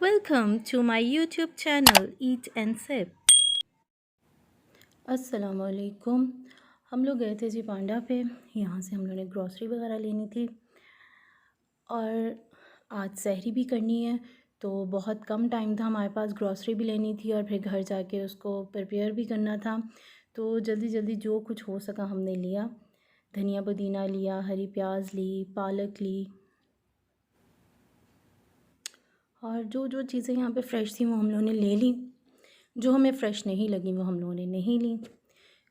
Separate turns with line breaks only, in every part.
Welcome to my YouTube channel Eat and Sip। अस्सलामुअलैकुम। हम लोग गए थे जी पांडा पे। यहाँ से हम लोगों ने ग्रॉसरी वगैरह लेनी थी और आज सहरी भी करनी है, तो बहुत कम टाइम था हमारे पास। ग्रॉसरी भी लेनी थी और फिर घर जाके उसको प्रिपेयर भी करना था, तो जल्दी जल्दी जो कुछ हो सका हमने लिया। धनिया पुदीना लिया, हरी प्याज ली, पालक ली और जो जो चीज़ें यहाँ पे फ़्रेश थी वो हम लोगों ने ले ली। जो हमें फ़्रेश नहीं लगी वो हम लोगों ने नहीं ली।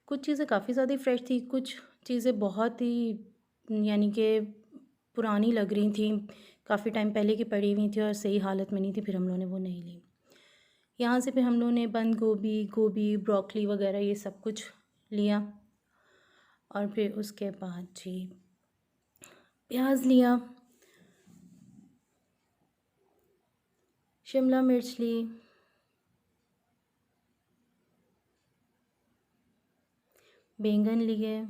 कुछ चीज़ें काफ़ी ज़्यादा फ़्रेश थी, कुछ चीज़ें बहुत ही यानी कि पुरानी लग रही थी, काफ़ी टाइम पहले की पड़ी हुई थी और सही हालत में नहीं थी, फिर हम लोगों ने वो नहीं ली। यहाँ से फिर हम लोगों ने बंद गोभी, गोभी, ब्रोकली वगैरह ये सब कुछ लिया और फिर उसके बाद जी प्याज लिया, शिमला मिर्च ली, बैंगन लिए,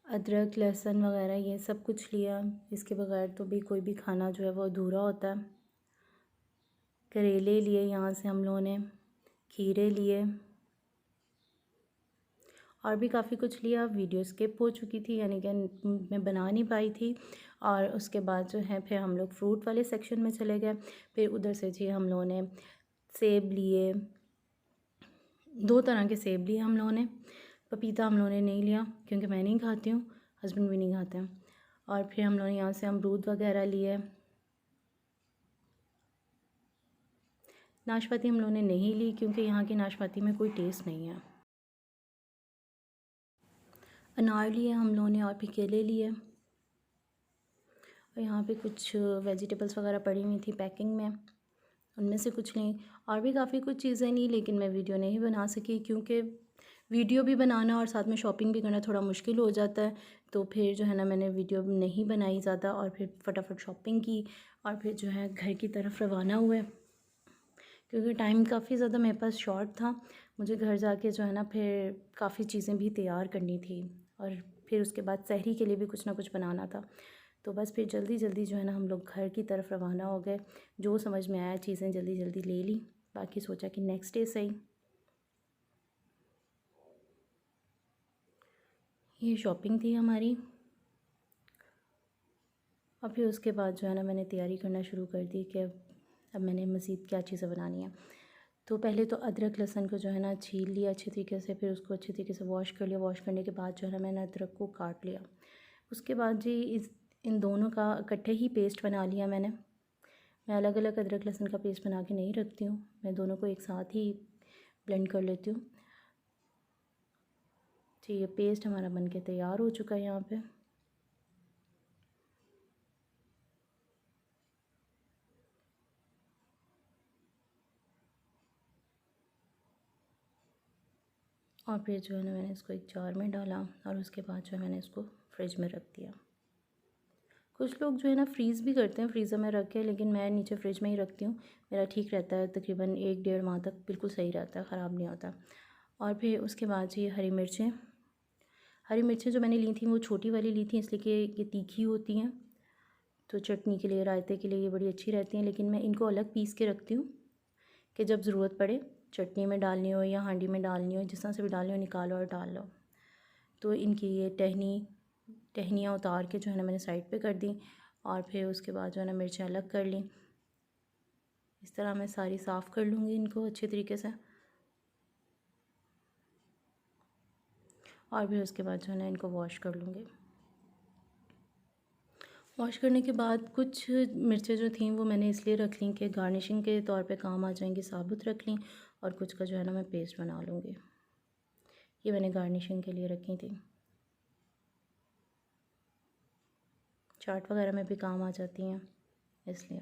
अदरक लहसुन वगैरह ये सब कुछ लिया। इसके बगैर तो भी कोई भी खाना जो है वो अधूरा होता है। करेले लिए यहाँ से हम लोगों ने, खीरे लिए और भी काफ़ी कुछ लिया। वीडियो स्किप हो चुकी थी, यानी कि मैं बना नहीं पाई थी। और उसके बाद जो है फिर हम लोग फ्रूट वाले सेक्शन में चले गए। फिर उधर से जी हम लोगों ने सेब लिए, दो तरह के सेब लिए हम लोगों ने। पपीता हम लोगों ने नहीं लिया क्योंकि मैं नहीं खाती हूँ, हस्बैंड भी नहीं खाते हैं। और फिर हम लोगों ने यहाँ से अमरूद वगैरह लिए। नाशपाती हम लोगों ने नहीं ली क्योंकि यहाँ की नाशपाती में कोई टेस्ट नहीं है। अनार लिए हम लोगों ने और फिर केले लिए। और यहाँ पे कुछ वेजिटेबल्स वगैरह पड़ी हुई थी पैकिंग में, उनमें से कुछ ली। और भी काफ़ी कुछ चीज़ें ली, लेकिन मैं वीडियो नहीं बना सकी क्योंकि वीडियो भी बनाना और साथ में शॉपिंग भी करना थोड़ा मुश्किल हो जाता है। तो फिर जो है ना मैंने वीडियो नहीं बनाई ज़्यादा और फिर फटाफट शॉपिंग की और फिर जो है घर की तरफ रवाना हुए क्योंकि टाइम काफ़ी ज़्यादा मेरे पास शॉर्ट था। मुझे घर जाके जो है ना फिर काफ़ी चीज़ें भी तैयार करनी थी और फिर उसके बाद सहरी के लिए भी कुछ ना कुछ बनाना था। तो बस फिर जल्दी जल्दी जो है ना हम लोग घर की तरफ रवाना हो गए। जो समझ में आया चीज़ें जल्दी जल्दी ले ली, बाकी सोचा कि नेक्स्ट डे सही। ये शॉपिंग थी हमारी। और फिर उसके बाद जो है ना मैंने तैयारी करना शुरू कर दी कि अब मैंने मज़ीद क्या चीज़ें बनानी है। तो पहले तो अदरक लहसुन को जो है ना छील लिया अच्छे तरीके से, फिर उसको अच्छे तरीके से वॉश कर लिया। वॉश करने के बाद जो है ना मैंने अदरक को काट लिया। उसके बाद जी इन दोनों का इकट्ठे ही पेस्ट बना लिया मैंने। मैं अलग अलग अदरक लहसुन का पेस्ट बना के नहीं रखती हूँ, मैं दोनों को एक साथ ही ब्लेंड कर लेती हूँ। जी ये पेस्ट हमारा बन के तैयार हो चुका है यहाँ पे। और फिर जो है ना मैंने इसको एक जार में डाला और उसके बाद जो है मैंने इसको फ्रिज में रख दिया। कुछ लोग जो है ना फ्रीज़ भी करते हैं फ्रीज़र में रख के, लेकिन मैं नीचे फ्रिज में ही रखती हूँ। मेरा ठीक रहता है, तकरीबन 1 डेढ़ माह तक बिल्कुल सही रहता है, ख़राब नहीं होता। और फिर उसके बाद ये हरी मिर्चें जो मैंने ली थी वो छोटी वाली ली थी, इसलिए कि ये तीखी होती हैं, तो चटनी के लिए रायते के लिए ये बड़ी अच्छी रहती हैं। लेकिन मैं इनको अलग पीस के रखती हूँ कि जब ज़रूरत पड़े चटनी में डालनी हो या हांडी में डालनी हो, जिस तरह से भी डालनी हो निकालो और डाल लो। तो इनकी ये टहनियाँ उतार के जो है ना मैंने साइड पे कर दी और फिर उसके बाद जो है ना मिर्चें अलग कर ली। इस तरह मैं सारी साफ़ कर लूँगी इनको अच्छे तरीके से। और फिर उसके बाद जो है ना इनको वॉश कर लूँगी। वॉश करने के बाद कुछ मिर्चें जो थीं वो मैंने इसलिए रख लीं कि गार्निशिंग के तौर पे काम आ जाएंगी, साबुत रख लीं। और कुछ का जो है ना मैं पेस्ट बना लूँगी। ये मैंने गार्निशिंग के लिए रखी थी, चाट वगैरह में भी काम आ जाती हैं, इसलिए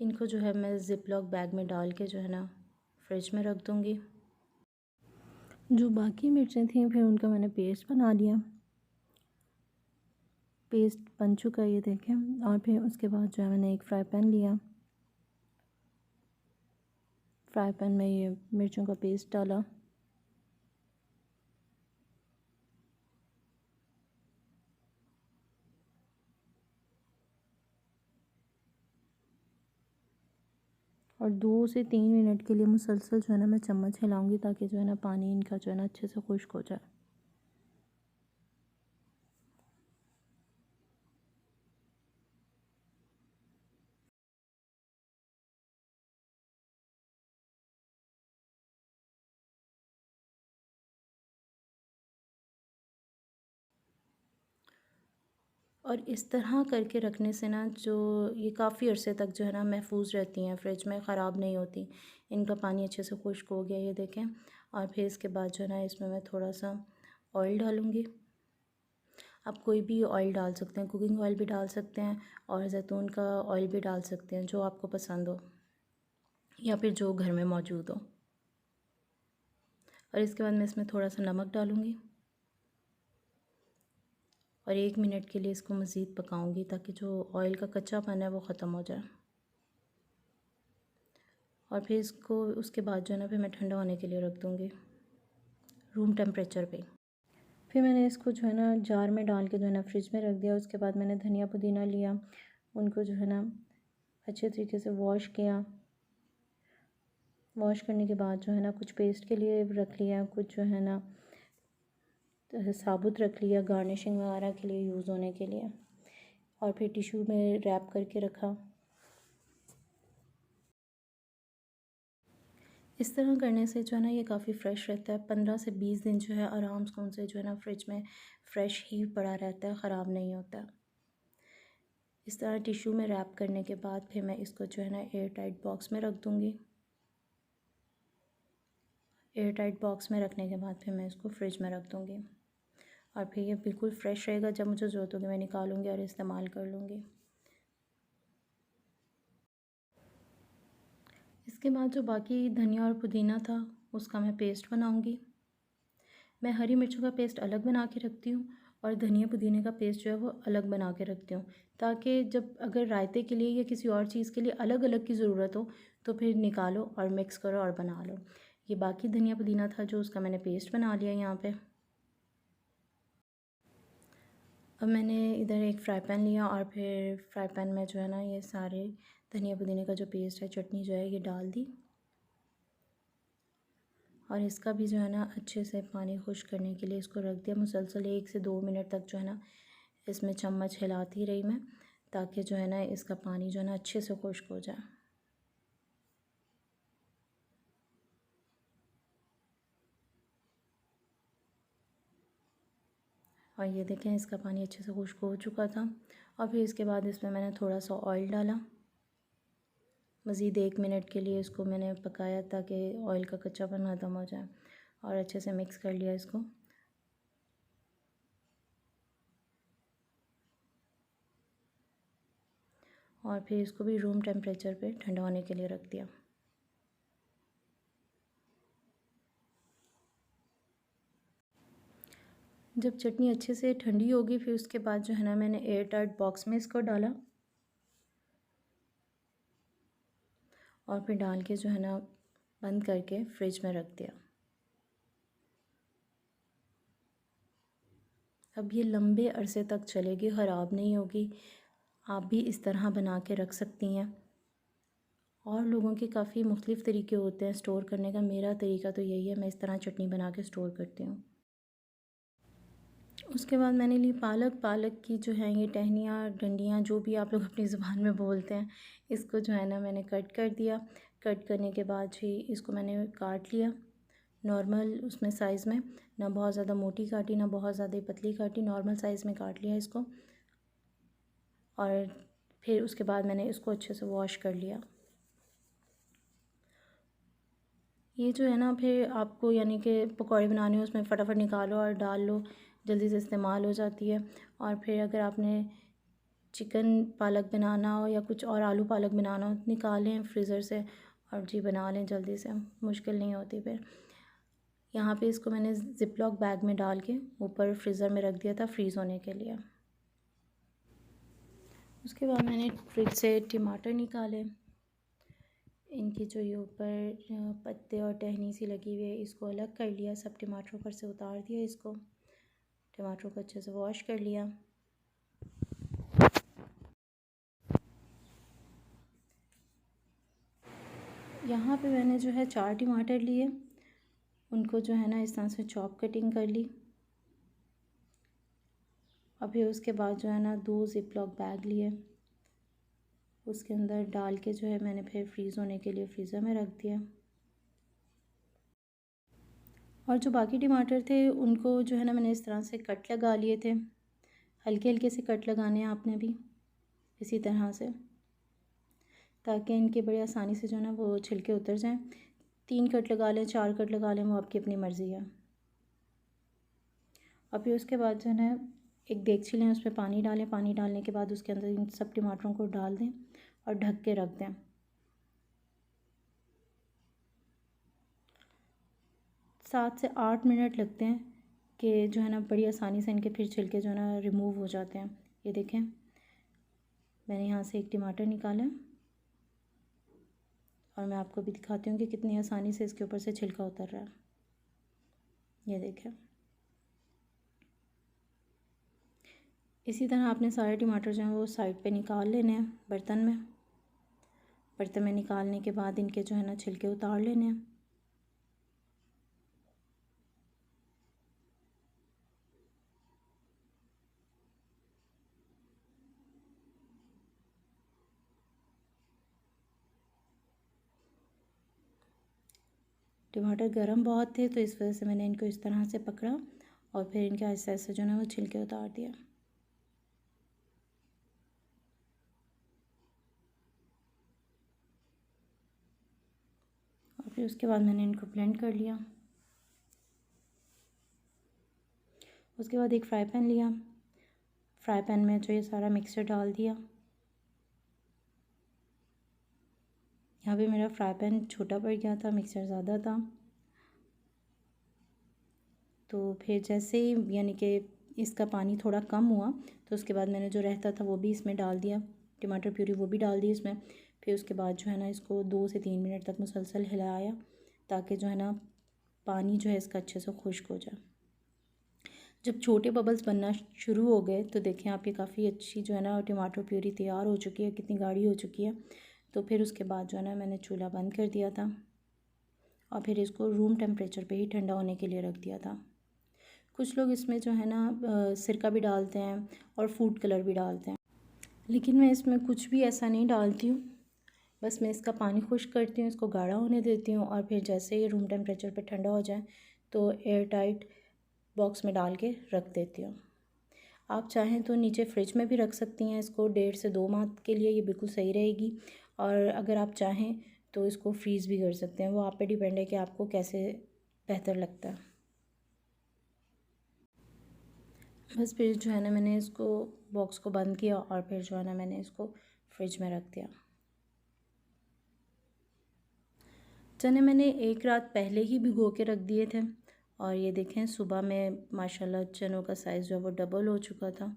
इनको जो है मैं ज़िप लॉक बैग में डाल के जो है ना फ्रिज में रख दूँगी। जो बाकी मिर्चें थीं फिर उनका मैंने पेस्ट बना लिया। पेस्ट बन चुका है ये देखें। और फिर उसके बाद जो है मैंने एक फ्राई पैन लिया, फ्राई पैन में ये मिर्चों का पेस्ट डाला। और 2 से 3 मिनट के लिए मुसलसल जो है ना मैं चम्मच हिलाऊंगी ताकि जो है ना पानी इनका जो है ना अच्छे से खुश्क हो जाए। और इस तरह करके रखने से ना जो ये काफ़ी अरसे तक जो है ना महफूज रहती हैं, फ्रिज में ख़राब नहीं होती। इनका पानी अच्छे से खुश्क हो गया ये देखें। और फिर इसके बाद जो है ना इसमें मैं थोड़ा सा ऑयल डालूँगी। आप कोई भी ऑयल डाल सकते हैं, कुकिंग ऑयल भी डाल सकते हैं और ज़ैतून का ऑयल भी डाल सकते हैं, जो आपको पसंद हो या फिर जो घर में मौजूद हो। और इसके बाद मैं इसमें थोड़ा सा नमक डालूँगी और 1 मिनट के लिए इसको मज़ीद पकाऊंगी ताकि जो ऑयल का कच्चापन है वो ख़त्म हो जाए। और फिर इसको उसके बाद जो है ना फिर मैं ठंडा होने के लिए रख दूँगी रूम टेम्परेचर पे। फिर मैंने इसको जो है ना जार में डाल के जो है ना फ्रिज में रख दिया। उसके बाद मैंने धनिया पुदीना लिया, उनको जो है ना अच्छे तरीके से वॉश किया। वॉश करने के बाद जो है ना कुछ पेस्ट के लिए रख लिया, कुछ जो है ना साबुत रख लिया गार्निशिंग वगैरह के लिए यूज़ होने के लिए। और फिर टिश्यू में रैप करके रखा। इस तरह करने से जो है ना ये काफ़ी फ़्रेश रहता है। 15 से 20 दिन जो है आराम से जो है ना फ्रिज में फ़्रेश ही पड़ा रहता है, ख़राब नहीं होता। इस तरह टिश्यू में रैप करने के बाद फिर मैं इसको जो है ना एयर टाइट बॉक्स में रख दूँगी। एयर टाइट बॉक्स में रखने के बाद फिर मैं इसको फ्रिज में रख दूँगी और फिर ये बिल्कुल फ़्रेश रहेगा। जब मुझे ज़रूरत होगी मैं निकालूँगी और इस्तेमाल कर लूँगी। इसके बाद जो बाकी धनिया और पुदीना था उसका मैं पेस्ट बनाऊँगी। मैं हरी मिर्चों का पेस्ट अलग बना के रखती हूँ और धनिया पुदीने का पेस्ट जो है वो अलग बना के रखती हूँ, ताकि जब अगर रायते के लिए या किसी और चीज़ के लिए अलग अलग की ज़रूरत हो तो फिर निकालो और मिक्स करो और बना लो। ये बाकी धनिया पुदीना था जो उसका मैंने पेस्ट बना लिया यहाँ पे। अब मैंने इधर एक फ़्राई पैन लिया और फिर फ्राई पैन में जो है ना ये सारे धनिया पुदीने का जो पेस्ट है, चटनी जो है ये डाल दी। और इसका भी जो है ना अच्छे से पानी खुश्क करने के लिए इसको रख दिया। मुसलसल 1 से 2 मिनट तक जो है ना इसमें चम्मच हिलाती रही मैं, ताकि जो है ना इसका पानी जो है ना अच्छे से खुश्क हो जाए। और ये देखें इसका पानी अच्छे से खुश्क हो चुका था। और फिर इसके बाद इसमें मैंने थोड़ा सा ऑयल डाला। मज़ीद 1 मिनट के लिए इसको मैंने पकाया ताकि ऑयल का कच्चापन ख़त्म हो जाए और अच्छे से मिक्स कर लिया इसको। और फिर इसको भी रूम टेम्परेचर पे ठंडा होने के लिए रख दिया। जब चटनी अच्छे से ठंडी होगी फिर उसके बाद जो है ना मैंने एयर टाइट बॉक्स में इसको डाला और फिर डाल के जो है ना बंद करके फ्रिज में रख दिया। अब ये लंबे अरसे तक चलेगी, ख़राब नहीं होगी। आप भी इस तरह बना के रख सकती हैं। और लोगों के काफ़ी मुख्तलिफ़ तरीके होते हैं स्टोर करने का। मेरा तरीका तो यही है, मैं इस तरह चटनी बना के स्टोर करती हूँ। उसके बाद मैंने ली पालक। पालक की जो है ये टहनियाँ, डंडियाँ, जो भी आप लोग अपनी ज़ुबान में बोलते हैं, इसको जो है ना मैंने कट कर दिया। कट करने के बाद ही इसको मैंने काट लिया नॉर्मल उसमें साइज़ में, ना बहुत ज़्यादा मोटी काटी ना बहुत ज़्यादा पतली काटी, नॉर्मल साइज़ में काट लिया इसको। और फिर उसके बाद मैंने इसको अच्छे से वॉश कर लिया। ये जो है ना फिर आपको यानी कि पकौड़े बनाने हो उसमें फ़टाफ़ट निकालो और डाल लो, जल्दी से इस्तेमाल हो जाती है। और फिर अगर आपने चिकन पालक बनाना हो या कुछ और आलू पालक बनाना हो, निकालें फ्रीज़र से और जी बना लें जल्दी से, मुश्किल नहीं होती फिर। यहाँ पे इसको मैंने ज़िप-लॉक बैग में डाल के ऊपर फ्रीज़र में रख दिया था फ्रीज़ होने के लिए। उसके बाद मैंने फ्रिज से टमाटर निकाले। इनकी जो ये ऊपर पत्ते और टहनी सी लगी हुई है इसको अलग कर लिया। सब टमाटरों पर से उतार दिया इसको। टमाटरों को अच्छे से वॉश कर लिया। यहाँ पे मैंने जो है 4 टमाटर लिए, उनको जो है ना इस तरह से चॉप कटिंग कर ली। और फिर उसके बाद जो है ना 2 ज़िप-लॉक बैग लिए, उसके अंदर डाल के जो है मैंने फिर फ्रीज़ होने के लिए फ्रीज़र में रख दिया। और जो बाकी टमाटर थे उनको जो है ना मैंने इस तरह से कट लगा लिए थे, हल्के हल्के से कट लगाने हैं आपने भी इसी तरह से, ताकि इनके बड़े आसानी से जो है ना वो छिलके उतर जाएं। 3 कट लगा लें, 4 कट लगा लें, वो आपकी अपनी मर्ज़ी है। और फिर उसके बाद जो है ना एक देगची लें, उसमें पानी डालें, पानी डालने के बाद उसके अंदर इन सब टमाटरों को डाल दें और ढक के रख दें। 7 से 8 मिनट लगते हैं कि जो है ना बड़ी आसानी से इनके फिर छिलके जो है ना रिमूव हो जाते हैं। ये देखें, मैंने यहाँ से एक टमाटर निकाला और मैं आपको भी दिखाती हूँ कि कितनी आसानी से इसके ऊपर से छिलका उतर रहा है। ये देखें, इसी तरह आपने सारे टमाटर जो हैं वो साइड पे निकाल लेने हैं बर्तन में। बर्तन में निकालने के बाद इनके जो है ना छिलके उतार लेने हैं। टमाटर गर्म बहुत थे तो इस वजह से मैंने इनको इस तरह से पकड़ा और फिर इनके आहिस्ता आहिस्ता जो है ना वो छिलके उतार दिया। और फिर उसके बाद मैंने इनको ब्लेंड कर लिया। उसके बाद एक फ्राई पैन लिया, फ्राई पैन में जो ये सारा मिक्सचर डाल दिया। यहाँ पे मेरा फ्राई पैन छोटा पड़ गया था, मिक्सचर ज़्यादा था। तो फिर जैसे ही यानी कि इसका पानी थोड़ा कम हुआ तो उसके बाद मैंने जो रहता था वो भी इसमें डाल दिया, टमाटर प्यूरी वो भी डाल दी इसमें। फिर उसके बाद जो है ना इसको 2 से 3 मिनट तक मुसलसल हिलाया, ताकि जो है ना पानी जो है इसका अच्छे से खुश्क हो जाए। जब छोटे बबल्स बनना शुरू हो गए तो देखें आप, ये काफ़ी अच्छी जो है ना टमाटर प्यूरी तैयार हो चुकी है, कितनी गाढ़ी हो चुकी है। तो फिर उसके बाद जो है ना मैंने चूल्हा बंद कर दिया था और फिर इसको रूम टेम्परेचर पे ही ठंडा होने के लिए रख दिया था। कुछ लोग इसमें जो है ना सिरका भी डालते हैं और फूड कलर भी डालते हैं, लेकिन मैं इसमें कुछ भी ऐसा नहीं डालती हूँ। बस मैं इसका पानी खुश्क करती हूँ, इसको गाढ़ा होने देती हूँ और फिर जैसे ही रूम टेम्परेचर पे ठंडा हो जाए तो एयर टाइट बॉक्स में डाल के रख देती हूँ। आप चाहें तो नीचे फ्रिज में भी रख सकती हैं इसको, 1.5 से 2 माह के लिए ये बिल्कुल सही रहेगी। और अगर आप चाहें तो इसको फ्रीज़ भी कर सकते हैं, वो आप पे डिपेंड है कि आपको कैसे बेहतर लगता है। बस फिर जो है ना मैंने इसको बॉक्स को बंद किया और फिर जो है ना मैंने इसको फ्रिज में रख दिया। चने मैंने एक रात पहले ही भिगो के रख दिए थे और ये देखें सुबह में माशाल्लाह चनों का साइज़ जो है वो डबल हो चुका था।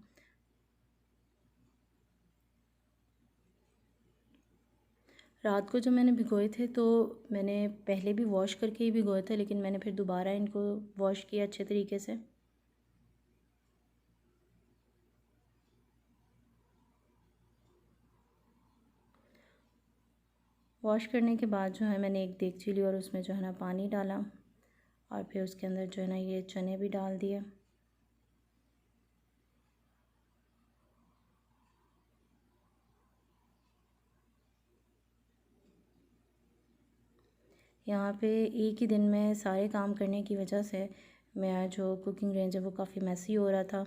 रात को जो मैंने भिगोए थे तो मैंने पहले भी वॉश करके ही भिगोए थे, लेकिन मैंने फिर दोबारा इनको वॉश किया अच्छे तरीके से। वॉश करने के बाद जो है मैंने एक देगची ली और उसमें जो है ना पानी डाला और फिर उसके अंदर जो है ना ये चने भी डाल दिए। यहाँ पे एक ही दिन में सारे काम करने की वजह से मेरा जो कुकिंग रेंज है वो काफ़ी मैसी हो रहा था,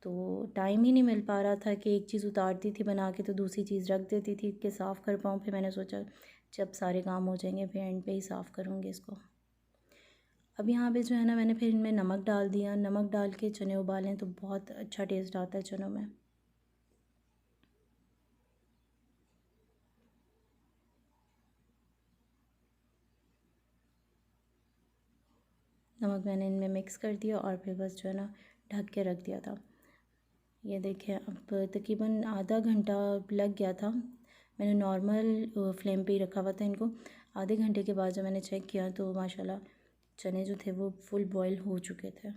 तो टाइम ही नहीं मिल पा रहा था कि एक चीज़ उतारती थी बना के तो दूसरी चीज़ रख देती थी कि साफ़ कर पाऊँ। फिर मैंने सोचा जब सारे काम हो जाएंगे फिर एंड पे ही साफ़ करूँगी इसको। अब यहाँ पे जो है ना मैंने फिर इनमें नमक डाल दिया, नमक डाल के चने उबालें तो बहुत अच्छा टेस्ट आता है चनों में। नमक मैंने इनमें मिक्स कर दिया और फिर बस जो है ना ढक के रख दिया था। ये देखें अब तकरीबन आधा घंटा लग गया था, मैंने नॉर्मल फ्लेम पे ही रखा हुआ था इनको। आधे घंटे के बाद जब मैंने चेक किया तो माशाल्लाह चने जो थे वो फुल बॉयल हो चुके थे।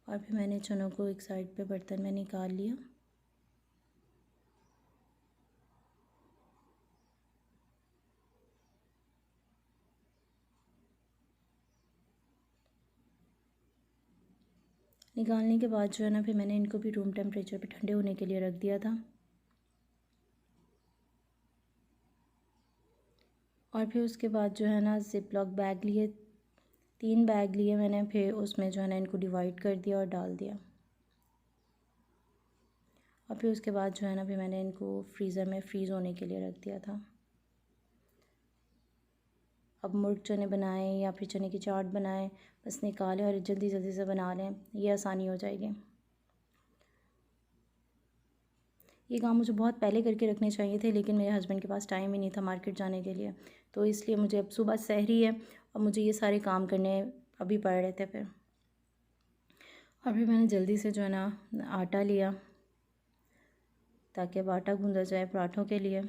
और फिर मैंने चनों को एक साइड पे बर्तन में निकाल लिया। निकालने के बाद जो है ना फिर मैंने इनको भी रूम टेम्परेचर पे ठंडे होने के लिए रख दिया था। और फिर उसके बाद जो है ना ज़िप लॉक बैग लिए, 3 बैग लिए मैंने, फिर उसमें जो है ना इनको डिवाइड कर दिया और डाल दिया। और फिर उसके बाद जो है ना फिर मैंने इनको फ्रीज़र में फ्रीज़ होने के लिए रख दिया था। अब मुर्ग चने बनाएं या फिर चने की चाट बनाएं, बस निकालें और जल्दी जल्दी से बना लें, ये आसानी हो जाएगी। ये काम मुझे बहुत पहले करके रखने चाहिए थे, लेकिन मेरे हस्बैंड के पास टाइम ही नहीं था मार्केट जाने के लिए, तो इसलिए मुझे अब सुबह सहरी है और मुझे ये सारे काम करने अभी पड़ रहे थे फिर। और फिर मैंने जल्दी से जो है ना आटा लिया ताकि अब आटा गूंदा जाए पराठों के लिए।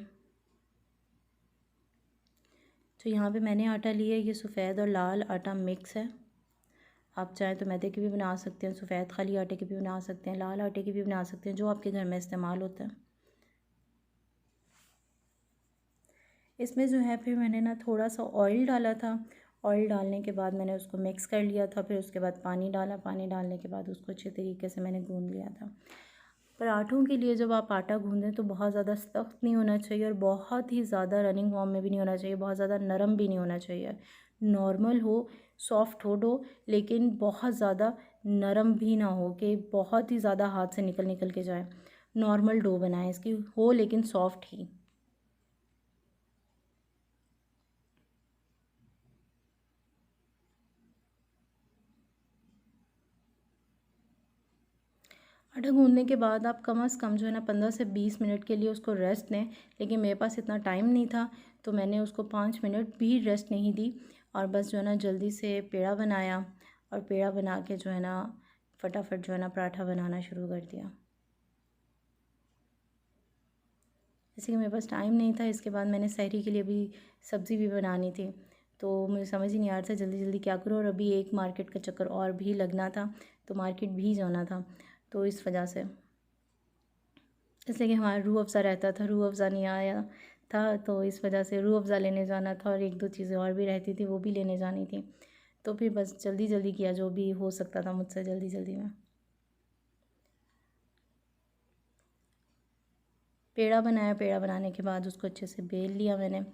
तो यहाँ पे मैंने आटा लिया, ये सफ़ेद और लाल आटा मिक्स है। आप चाहें तो मैदे की भी बना सकते हैं, सफ़ेद खाली आटे की भी बना सकते हैं, लाल आटे की भी बना सकते हैं, जो आपके घर में इस्तेमाल होता है। इसमें जो है फिर मैंने ना थोड़ा सा ऑयल डाला था। ऑयल डालने के बाद मैंने उसको मिक्स कर लिया था, फिर उसके बाद पानी डाला, पानी डालने के बाद उसको अच्छे तरीके से मैंने गूंद लिया था। पराठों के लिए जब आप आटा गूंदें तो बहुत ज़्यादा सख्त नहीं होना चाहिए और बहुत ही ज़्यादा रनिंग फॉर्म में भी नहीं होना चाहिए, बहुत ज़्यादा नरम भी नहीं होना चाहिए। नॉर्मल हो, सॉफ्ट हो, लेकिन बहुत ज़्यादा नरम भी ना हो कि बहुत ही ज़्यादा हाथ से निकल निकल के जाए। नॉर्मल डो बनाएं इसकी, हो लेकिन सॉफ्ट ही। आटा गूँदने के बाद आप कम से कम जो है ना 15 से 20 मिनट के लिए उसको रेस्ट दें, लेकिन मेरे पास इतना टाइम नहीं था तो मैंने उसको 5 मिनट भी रेस्ट नहीं दी और बस जो है ना जल्दी से पेड़ा बनाया और पेड़ा बना के जो है ना फटाफट जो है ना पराठा बनाना शुरू कर दिया। जैसे कि मेरे पास टाइम नहीं था, इसके बाद मैंने सहरी के लिए भी सब्ज़ी भी बनानी थी, तो मुझे समझ ही नहीं आ रहा था जल्दी जल्दी क्या करूँ, और अभी एक मार्केट का चक्कर और भी लगना था, तो मार्केट भी जाना था, तो इस वजह से, इसलिए कि हमारा रूह अफ़ज़ा रहता था, रूह अफ़ज़ा नहीं आया था, तो इस वजह से रूह अफ़ज़ा लेने जाना था और एक दो चीज़ें और भी रहती थी वो भी लेने जानी थी, तो फिर बस जल्दी जल्दी किया जो भी हो सकता था मुझसे जल्दी जल्दी में। पेड़ा बनाया, पेड़ा बनाने के बाद उसको अच्छे से बेल लिया मैंने।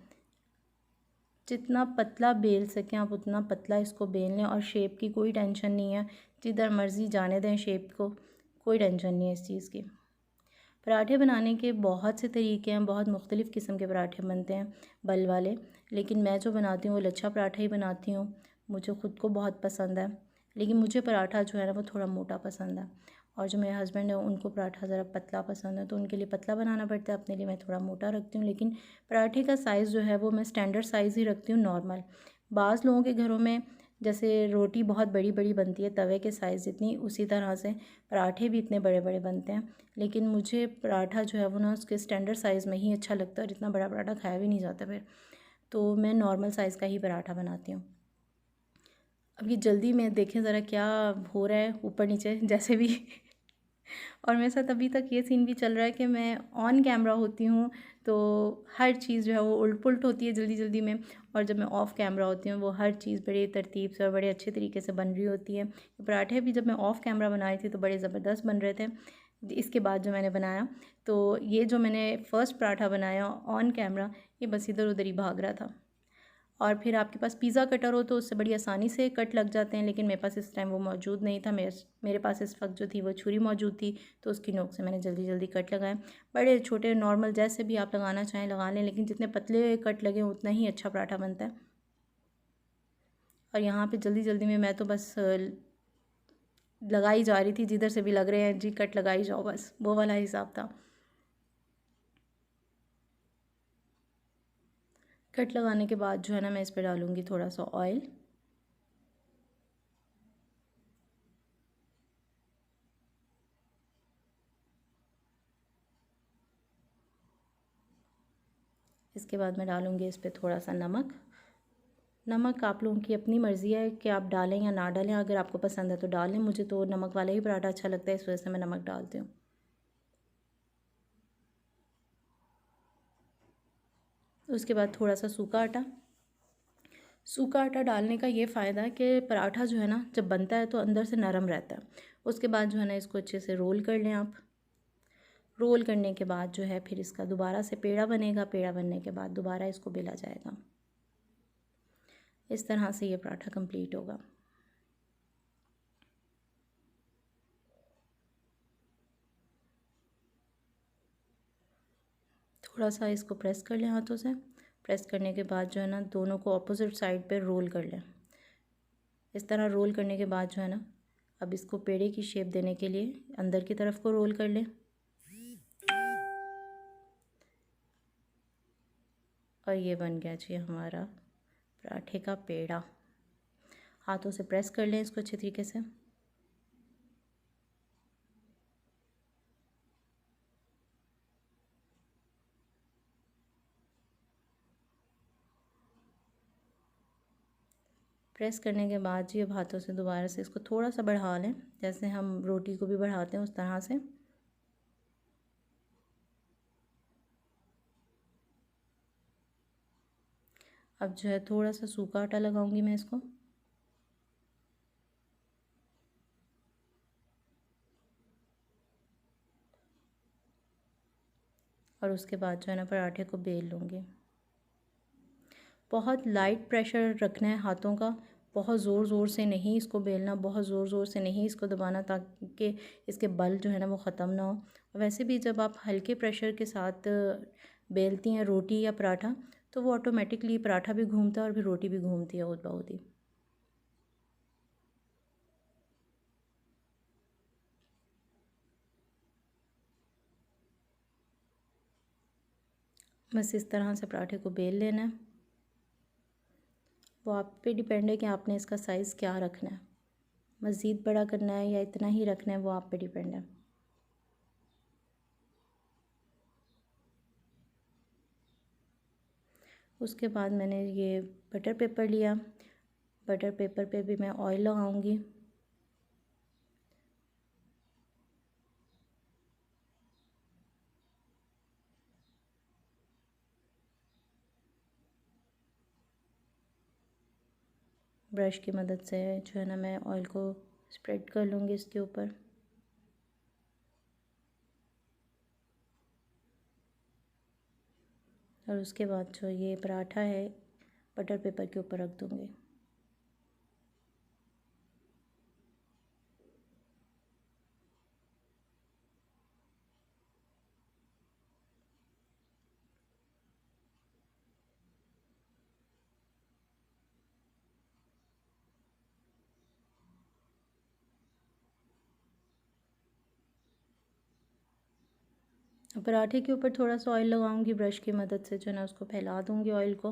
जितना पतला बेल सकें आप उतना पतला इसको बेल लें और शेप की कोई टेंशन नहीं है, जिधर मर्ज़ी जाने दें शेप को, कोई टेंशन नहीं है इस चीज़ की। पराठे बनाने के बहुत से तरीके हैं, बहुत मुख्तलिफ़ किस्म के पराठे बनते हैं बल वाले, लेकिन मैं जो बनाती हूँ वो लच्छा पराठा ही बनाती हूँ, मुझे ख़ुद को बहुत पसंद है, लेकिन मुझे पराठा जो है ना वो थोड़ा मोटा पसंद है, और जो मेरे हस्बैंड है उनको पराठा ज़रा पतला पसंद है, तो उनके लिए पतला बनाना पड़ता है, अपने लिए मैं थोड़ा मोटा रखती हूँ। लेकिन पराठे का साइज़ जो है वो मैं स्टैंडर्ड साइज़ ही रखती हूँ, नॉर्मल। बाज़ लोगों के घरों में जैसे रोटी बहुत बड़ी बड़ी बनती है तवे के साइज़ जितनी, उसी तरह से पराठे भी इतने बड़े बड़े बनते हैं, लेकिन मुझे पराठा जो है वो ना उसके स्टैंडर्ड साइज़ में ही अच्छा लगता है, और इतना बड़ा पराठा खाया भी नहीं जाता फिर, तो मैं नॉर्मल साइज़ का ही पराठा बनाती हूँ। अब ये जल्दी में देखें ज़रा क्या हो रहा है ऊपर नीचे जैसे भी और मेरे साथ अभी तक ये सीन भी चल रहा है कि मैं ऑन कैमरा होती हूँ तो हर चीज़ जो है वो उल्ट पुल्ट होती है जल्दी जल्दी में, और जब मैं ऑफ़ कैमरा होती हूँ वो हर चीज़ बड़ी तरतीब से और बड़े अच्छे तरीके से बन रही होती है। पराठे भी जब मैं ऑफ़ कैमरा बना रही थी तो बड़े ज़बरदस्त बन रहे थे। इसके बाद जो मैंने बनाया, तो ये जो मैंने फ़र्स्ट पराठा बनाया ऑन कैमरा, ये बस इधर उधर ही भाग रहा था। और फिर आपके पास पिज़्ज़ा कटर हो तो उससे बड़ी आसानी से कट लग जाते हैं, लेकिन मेरे पास इस टाइम वो मौजूद नहीं था। मेरे पास इस वक्त जो थी वो छुरी मौजूद थी, तो उसकी नोक से मैंने जल्दी जल्दी कट लगाए। बड़े छोटे नॉर्मल जैसे भी आप लगाना चाहें लगा लें, लेकिन जितने पतले कट लगे उतना ही अच्छा पराठा बनता है। और यहाँ पे जल्दी जल्दी में मैं तो बस लगाई जा रही थी, जिधर से भी लग रहे हैं जी कट लगाई जाओ, बस वो वाला हिसाब था। कट लगाने के बाद जो है ना मैं इस पर डालूँगी थोड़ा सा ऑयल। इसके बाद मैं डालूँगी इस पर थोड़ा सा नमक। नमक आप लोगों की अपनी मर्ज़ी है कि आप डालें या ना डालें, अगर आपको पसंद है तो डालें, मुझे तो नमक वाला ही पराठा अच्छा लगता है, इस वजह से मैं नमक डालती हूँ। उसके बाद थोड़ा सा सूखा आटा, सूखा आटा डालने का ये फ़ायदा है कि पराठा जो है ना जब बनता है तो अंदर से नरम रहता है। उसके बाद जो है ना इसको अच्छे से रोल कर लें आप। रोल करने के बाद जो है फिर इसका दोबारा से पेड़ा बनेगा। पेड़ा बनने के बाद दोबारा इसको बेला जाएगा। इस तरह से ये पराठा कंप्लीट होगा। थोड़ा सा इसको प्रेस कर लें हाथों से। प्रेस करने के बाद जो है ना दोनों को अपोजिट साइड पे रोल कर लें। इस तरह रोल करने के बाद जो है ना अब इसको पेड़े की शेप देने के लिए अंदर की तरफ को रोल कर लें। और ये बन गया जी हमारा पराठे का पेड़ा। हाथों से प्रेस कर लें इसको अच्छे तरीके से। प्रेस करने के बाद जी अब हाथों से दोबारा से इसको थोड़ा सा बढ़ा लें, जैसे हम रोटी को भी बढ़ाते हैं उस तरह से। अब जो है थोड़ा सा सूखा आटा लगाऊंगी मैं इसको। और उसके बाद जो है ना पराठे को बेल लूँगी। बहुत लाइट प्रेशर रखना है हाथों का, बहुत ज़ोर ज़ोर से नहीं इसको बेलना, बहुत ज़ोर ज़ोर से नहीं इसको दबाना, ताकि इसके बल जो है ना वो ख़त्म ना हो। वैसे भी जब आप हल्के प्रेशर के साथ बेलती हैं रोटी या पराठा तो वो ऑटोमेटिकली पराठा भी घूमता है और फिर रोटी भी घूमती है खुद ब खुद ही। बस इस तरह से पराठे को बेल लेना है। वो आप पे डिपेंड है कि आपने इसका साइज़ क्या रखना है, मज़ीद बड़ा करना है या इतना ही रखना है, वो आप पे डिपेंड है। उसके बाद मैंने ये बटर पेपर लिया। बटर पेपर पे भी मैं ऑयल लगाऊंगी। ब्रश की मदद से जो है ना मैं ऑयल को स्प्रेड कर लूँगी इसके ऊपर। और उसके बाद जो ये पराठा है बटर पेपर के ऊपर रख दूँगी। पराठे के ऊपर थोड़ा सा ऑयल लगाऊंगी, ब्रश की मदद से जो है ना उसको फैला दूँगी ऑयल को।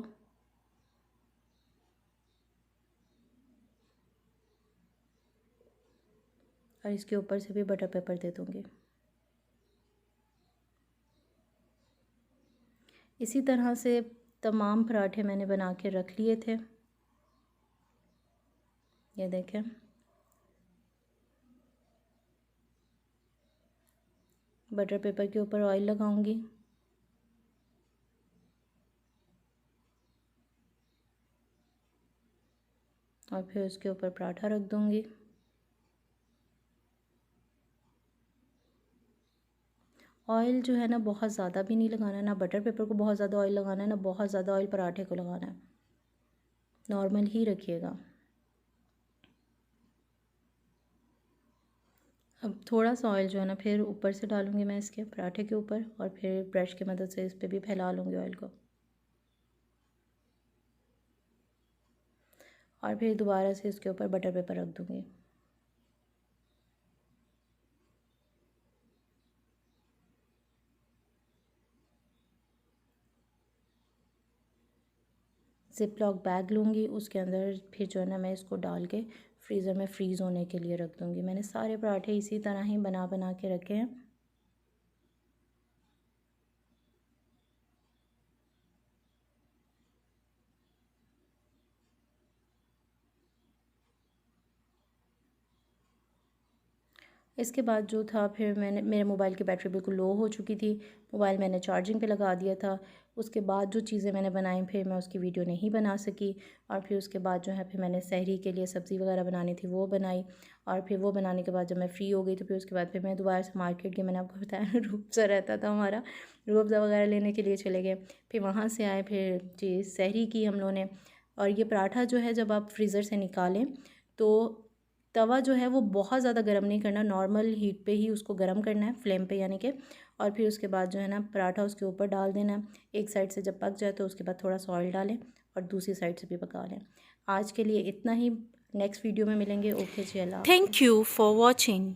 और इसके ऊपर से भी बटर पेपर दे दूँगी। इसी तरह से तमाम पराठे मैंने बना के रख लिए थे। ये देखें, बटर पेपर के ऊपर ऑयल लगाऊंगी। और फिर उसके ऊपर पराठा रख दूँगी। ऑयल जो है ना बहुत ज़्यादा भी नहीं लगाना है, ना बटर पेपर को बहुत ज़्यादा ऑयल लगाना है, ना बहुत ज़्यादा ऑयल पराठे को लगाना है, नॉर्मल ही रखिएगा। अब थोड़ा सा ऑयल जो है ना फिर ऊपर से डालूँगी मैं इसके पराठे के ऊपर, और फिर ब्रश की मदद से इस पर भी फैला लूँगी ऑयल को। और फिर दोबारा से इसके ऊपर बटर पेपर रख दूँगी। ज़िप लॉक बैग लूँगी, उसके अंदर फिर जो है ना मैं इसको डाल के फ्रीज़र में फ्रीज़ होने के लिए रख दूँगी। मैंने सारे पराठे इसी तरह ही बना बना के रखे हैं। इसके बाद जो था फिर मैंने, मेरे मोबाइल की बैटरी बिल्कुल लो हो चुकी थी, मोबाइल मैंने चार्जिंग पे लगा दिया था। उसके बाद जो चीज़ें मैंने बनाई फिर मैं उसकी वीडियो नहीं बना सकी। और फिर उसके बाद जो है फिर मैंने सहरी के लिए सब्ज़ी वगैरह बनानी थी वो बनाई। और फिर वो बनाने के बाद जब मैं फ़्री हो गई तो फिर उसके बाद फिर मैं दोबारा से मार्केट गई। मैंने आपको बताया ना रूह रहता था हमारा, रूह वगैरह लेने के लिए चले गए। फिर वहाँ से आए, फिर जी सहरी की हम लोगों ने। और ये पराठा जो है जब आप फ्रीज़र से निकालें तो तवा जो है वो बहुत ज़्यादा गर्म नहीं करना, नॉर्मल हीट पे ही उसको गर्म करना है, फ्लेम पे यानी कि। और फिर उसके बाद जो है ना पराठा उसके ऊपर डाल देना है। एक साइड से जब पक जाए तो उसके बाद थोड़ा सा ऑयल डालें और दूसरी साइड से भी पका लें। आज के लिए इतना ही, नेक्स्ट वीडियो में मिलेंगे। ओके जी, अल्लाह हाफ़िज़।
Thank you for watching.